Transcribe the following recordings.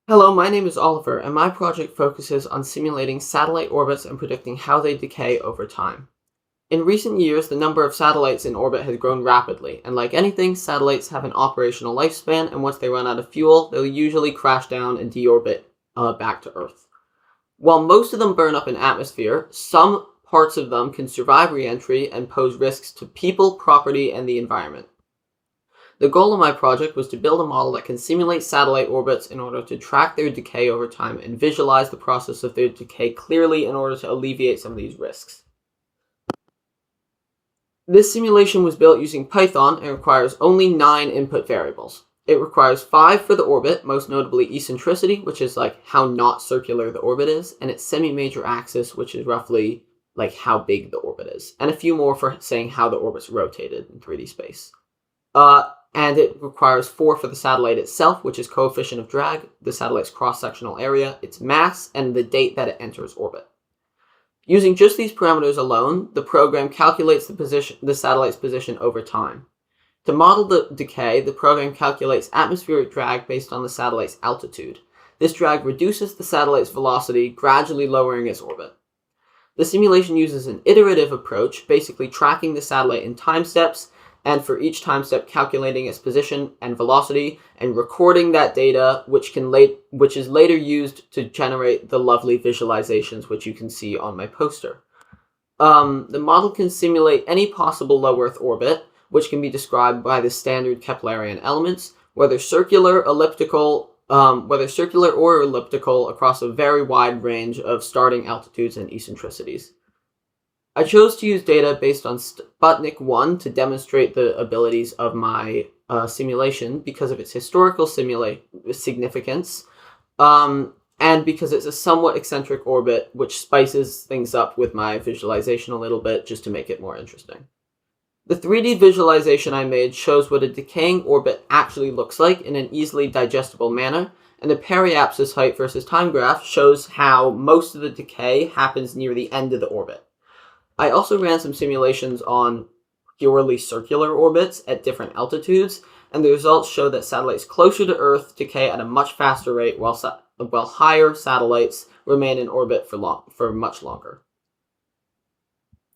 Hello, my name is Oliver, and my project focuses on simulating satellite orbits and predicting how they decay over time. In recent years, the number of satellites in orbit has grown rapidly, and like anything, satellites have an operational lifespan, and once they run out of fuel, they'll usually crash down and deorbit back to Earth. While most of them burn up in atmosphere, some parts of them can survive re-entry and pose risks to people, property, and the environment. The goal of my project was to build a model that can simulate satellite orbits in order to track their decay over time and visualize the process of their decay clearly in order to alleviate some of these risks. This simulation was built using Python and requires only 9 input variables. It requires 5 for the orbit, most notably eccentricity, which is like how not circular the orbit is, and its semi-major axis, which is roughly like how big the orbit is, and a few more for saying how the orbit's rotated in 3D space. And it requires 4 for the satellite itself, which is coefficient of drag, the satellite's cross-sectional area, its mass, and the date that it enters orbit. Using just these parameters alone, the program calculates the satellite's position over time. To model the decay, the program calculates atmospheric drag based on the satellite's altitude. This drag reduces the satellite's velocity, gradually lowering its orbit. The simulation uses an iterative approach, basically tracking the satellite in time steps, and for each time step calculating its position and velocity and recording that data, which is later used to generate the lovely visualizations which you can see on my poster. The model can simulate any possible low Earth orbit, which can be described by the standard Keplerian elements, whether circular or elliptical across a very wide range of starting altitudes and eccentricities. I chose to use data based on Sputnik 1 to demonstrate the abilities of my simulation because of its historical significance, and because it's a somewhat eccentric orbit, which spices things up with my visualization a little bit just to make it more interesting. The 3D visualization I made shows what a decaying orbit actually looks like in an easily digestible manner, and the periapsis height versus time graph shows how most of the decay happens near the end of the orbit. I also ran some simulations on purely circular orbits at different altitudes, and the results show that satellites closer to Earth decay at a much faster rate, while higher satellites remain in orbit for much longer.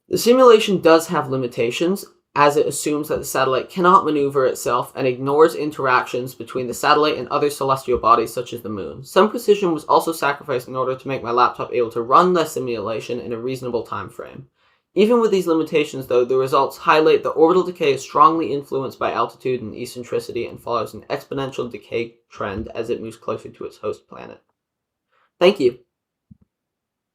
The simulation does have limitations, as it assumes that the satellite cannot maneuver itself and ignores interactions between the satellite and other celestial bodies such as the Moon. Some precision was also sacrificed in order to make my laptop able to run the simulation in a reasonable time frame. Even with these limitations, though, the results highlight that orbital decay is strongly influenced by altitude and eccentricity and follows an exponential decay trend as it moves closer to its host planet. Thank you.